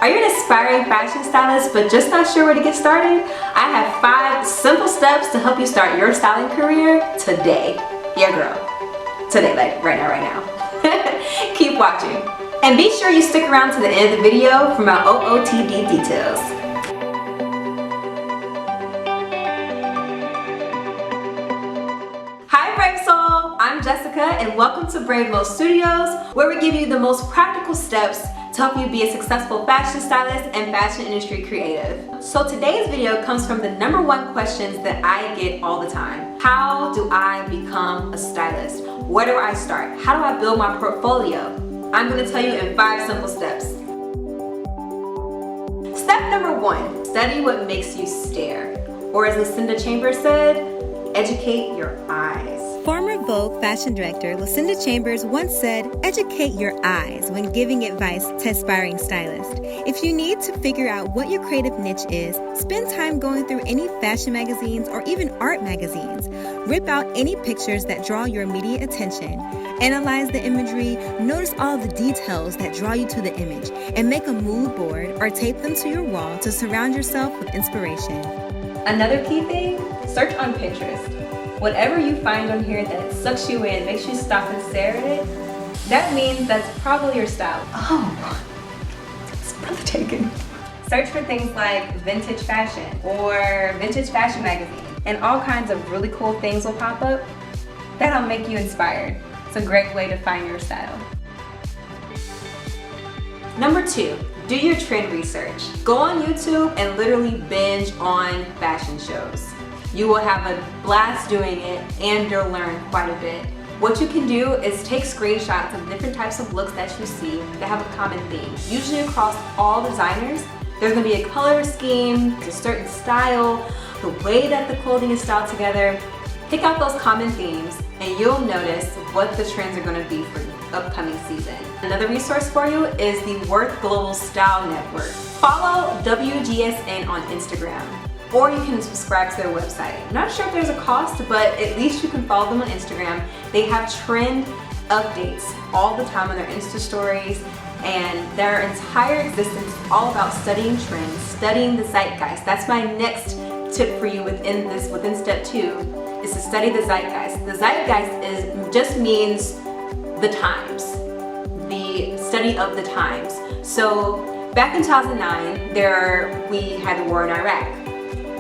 Are you an aspiring fashion stylist but just not sure where to get started? I have 5 simple steps to help you start your styling career today. Yeah, girl. Today, like right now. Keep watching. And be sure you stick around to the end of the video for my OOTD details. Hi Brave Soul, I'm Jessica and welcome to Brave Mo Studios, where we give you the most practical steps to help you be a successful fashion stylist and fashion industry creative. So today's video comes from the #1 questions that I get all the time. How do I become a stylist? Where do I start? How do I build my portfolio? I'm going to tell you in 5 simple steps. Step #1, study what makes you stare. Or as Lucinda Chambers said, educate your eyes. Former Vogue fashion director Lucinda Chambers once said, educate your eyes when giving advice to aspiring stylists. If you need to figure out what your creative niche is, spend time going through any fashion magazines or even art magazines. Rip out any pictures that draw your immediate attention. Analyze the imagery, notice all the details that draw you to the image, and make a mood board or tape them to your wall to surround yourself with inspiration. Another key thing, search on Pinterest. Whatever you find on here that sucks you in, makes you stop and stare at it, that means that's probably your style. Oh, it's breathtaking. Search for things like vintage fashion or vintage fashion magazine, and all kinds of really cool things will pop up that'll make you inspired. It's a great way to find your style. #2, do your trend research. Go on YouTube and literally binge on fashion shows. You will have a blast doing it and you'll learn quite a bit. What you can do is take screenshots of different types of looks that you see that have a common theme. Usually across all designers, there's going to be a color scheme, a certain style, the way that the clothing is styled together. Pick out those common themes and you'll notice what the trends are going to be for the upcoming season. Another resource for you is the Worth Global Style Network. Follow WGSN on Instagram, or you can subscribe to their website. I'm not sure if there's a cost, but at least you can follow them on Instagram. They have trend updates all the time on their Insta stories, and their entire existence is all about studying trends, studying the zeitgeist. That's my next tip for you within step 2, is to study the zeitgeist. The zeitgeist just means the times, the study of the times. So back in 2009, we had the war in Iraq.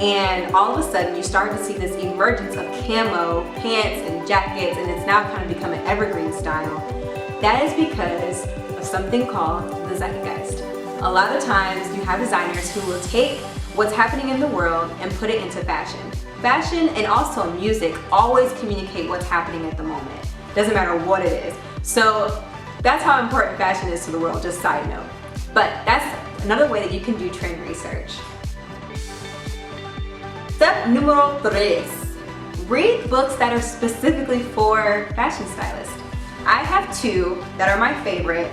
And all of a sudden you start to see this emergence of camo pants and jackets, and it's now kind of become an evergreen style. That is because of something called the zeitgeist. A lot of times you have designers who will take what's happening in the world and put it into fashion. Fashion and also music always communicate what's happening at the moment. Doesn't matter what it is. So that's how important fashion is to the world, just side note. But that's another way that you can do trend research. Step #3, read books that are specifically for fashion stylists. I have 2 that are my favorite.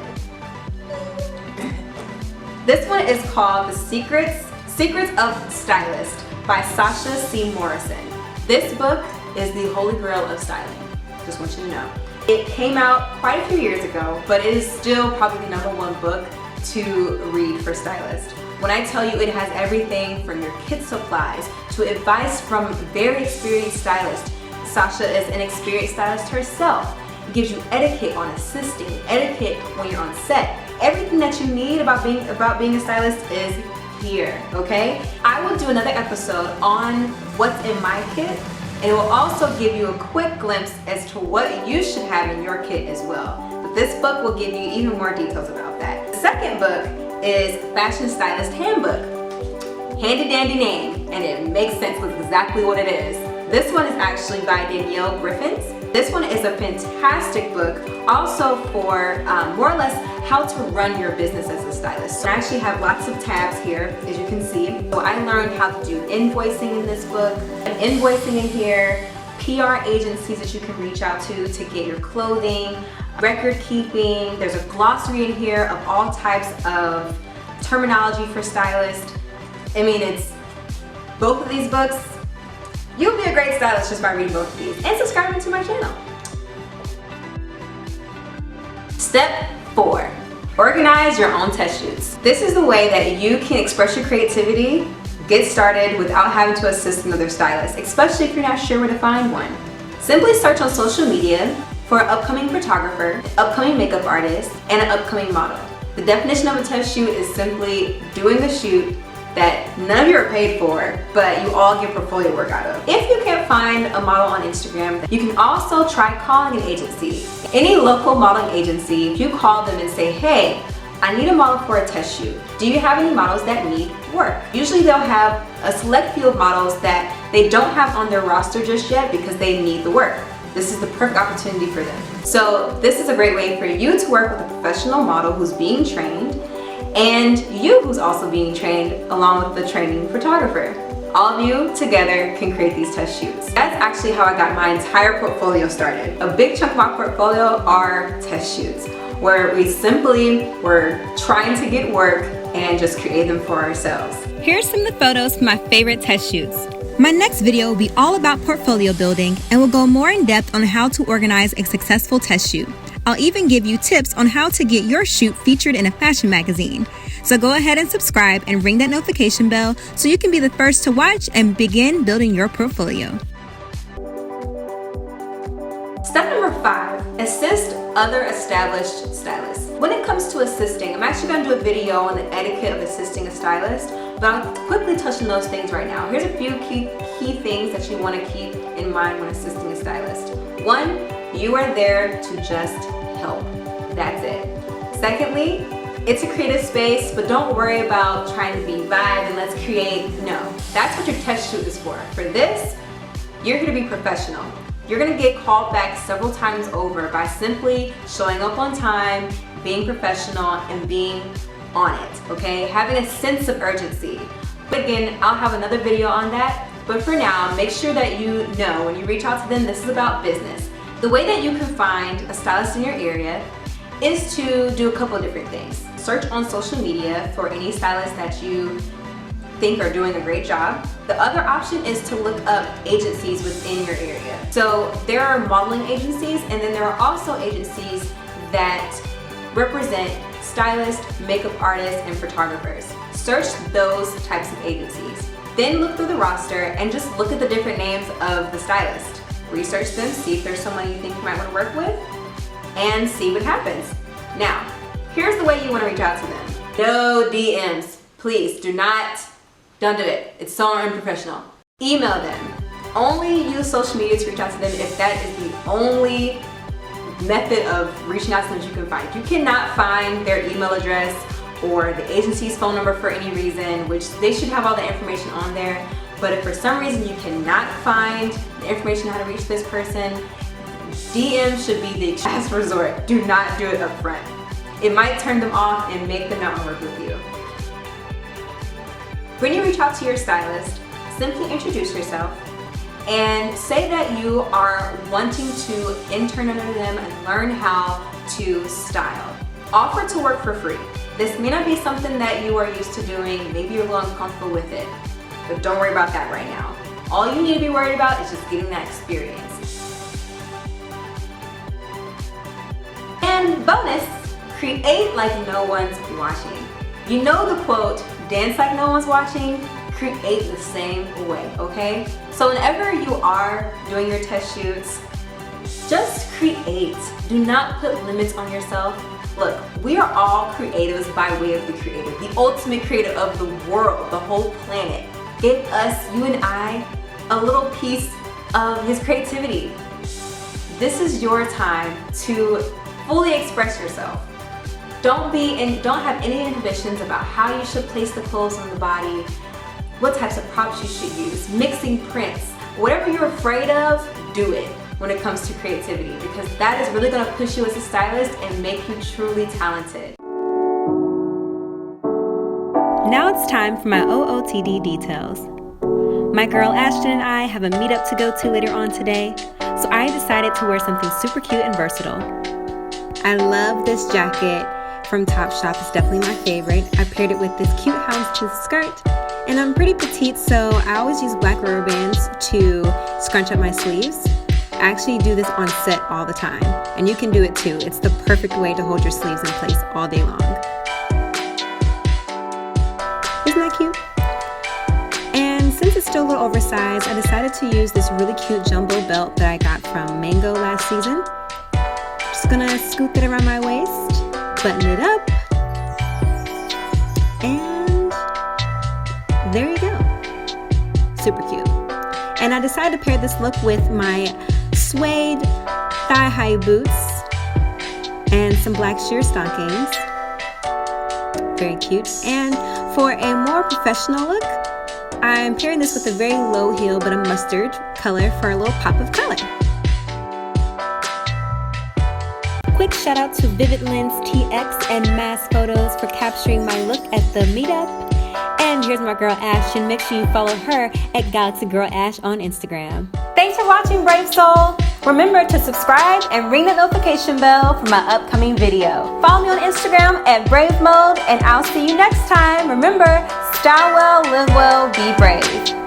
This one is called The Secrets of Stylist by Sasha C. Morrison. This book is the holy grail of styling, just want you to know. It came out quite a few years ago, but it is still probably the #1 book to read for stylists. When I tell you it has everything from your kit supplies to advice from very experienced stylists. Sasha is an experienced stylist herself. It gives you etiquette on assisting, etiquette when you're on set. Everything that you need about being a stylist is here, okay? I will do another episode on what's in my kit, and it will also give you a quick glimpse as to what you should have in your kit as well. But this book will give you even more details about that. The second book is Fashion Stylist Handbook. Handy dandy name, and it makes sense with exactly what it is. This one is actually by Danielle Griffiths. This one is a fantastic book, also for more or less how to run your business as a stylist. So I actually have lots of tabs here, as you can see. So I learned how to do invoicing in this book, and invoicing in here, PR agencies that you can reach out to get your clothing, record keeping. There's a glossary in here of all types of terminology for stylists. I mean, it's both of these books. You'll be a great stylist just by reading both of these and subscribing to my channel. Step 4, Organize your own test shoots. This is the way that you can express your creativity, get started without having to assist another stylist, especially if you're not sure where to find one. Simply search on social media for an upcoming photographer, an upcoming makeup artist, and an upcoming model. The definition of a test shoot is simply doing a shoot that none of you are paid for, but you all get portfolio work out of. If you can't find a model on Instagram, you can also try calling an agency. Any local modeling agency, if you call them and say, hey, I need a model for a test shoot. Do you have any models that need work? Usually they'll have a select few of models that they don't have on their roster just yet because they need the work. This is the perfect opportunity for them. So this is a great way for you to work with a professional model who's being trained, and you who's also being trained along with the training photographer. All of you together can create these test shoots. That's actually how I got my entire portfolio started. A big chunk of my portfolio are test shoots, where we simply were trying to get work and just create them for ourselves. Here's some of the photos from my favorite test shoots. My next video will be all about portfolio building and will go more in depth on how to organize a successful test shoot. I'll even give you tips on how to get your shoot featured in a fashion magazine. So go ahead and subscribe and ring that notification bell so you can be the first to watch and begin building your portfolio. Step number 5, assist other established stylists. When it comes to assisting, I'm actually going to do a video on the etiquette of assisting a stylist, but I'll quickly touch on those things right now. Here's a few key things that you want to keep in mind when assisting a stylist. 1, you are there to just help. That's it. Secondly, it's a creative space, but don't worry about trying to be vibe and let's create. No, that's what your test shoot is for. For this, you're here to be professional. You're gonna get called back several times over by simply showing up on time, being professional, and being on it, okay? Having a sense of urgency. But again, I'll have another video on that, but for now, make sure that you know when you reach out to them, this is about business. The way that you can find a stylist in your area is to do a couple of different things. Search on social media for any stylist that you think are doing a great job. The other option is to look up agencies within your area. So there are modeling agencies, and then there are also agencies that represent stylists, makeup artists, and photographers. Search those types of agencies. Then look through the roster and just look at the different names of the stylist. Research them, see if there's someone you think you might want to work with, and see what happens. Now, here's the way you want to reach out to them. No DMs. Please don't do it. It's so unprofessional. Email them. Only use social media to reach out to them if that is the only method of reaching out to them that you can find. If you cannot find their email address or the agency's phone number for any reason, which they should have all the information on there, but if for some reason you cannot find the information on how to reach this person, DM should be the last resort. Do not do it up front. It might turn them off and make them not want to work with you. When you reach out to your stylist, simply introduce yourself and say that you are wanting to intern under them and learn how to style. Offer to work for free. This may not be something that you are used to doing, maybe you're a little uncomfortable with it, but don't worry about that right now. All you need to be worried about is just getting that experience. And bonus, create like no one's watching. You know the quote, dance like no one's watching? Create the same way, okay? So whenever you are doing your test shoots, just create. Do not put limits on yourself. Look, we are all creatives by way of the creator, the ultimate creator of the world, the whole planet. Give us, you and I, a little piece of his creativity. This is your time to fully express yourself. Don't have any inhibitions about how you should place the clothes on the body, what types of props you should use, mixing prints. Whatever you're afraid of, do it when it comes to creativity, because that is really going to push you as a stylist and make you truly talented. Now it's time for my OOTD details. My girl Ashton and I have a meetup to go to later on today, so I decided to wear something super cute and versatile. I love this jacket from Topshop. It's definitely my favorite. I paired it with this cute houndstooth skirt, and I'm pretty petite, so I always use black rubber bands to scrunch up my sleeves. actually do this on set all the time, and you can do it too. It's the perfect way to hold your sleeves in place all day long. Isn't that cute? And since it's still a little oversized, I decided to use this really cute jumbo belt that I got from Mango last season. Just gonna scoop it around my waist, button it up, and there you go. Super cute. And I decided to pair this look with my suede thigh-high boots and some black sheer stockings. Very cute. And for a more professional look, I'm pairing this with a very low heel but a mustard color for a little pop of color. Quick shout out to Vivid Lens TX and Mass Photos for capturing my look at the meetup. And here's my girl Ash, and make sure you follow her at Galaxy Girl Ash on Instagram. Thanks for watching, Brave Soul. Remember to subscribe and ring the notification bell for my upcoming video. Follow me on Instagram at Brave Mode, and I'll see you next time. Remember, style well, live well, be brave.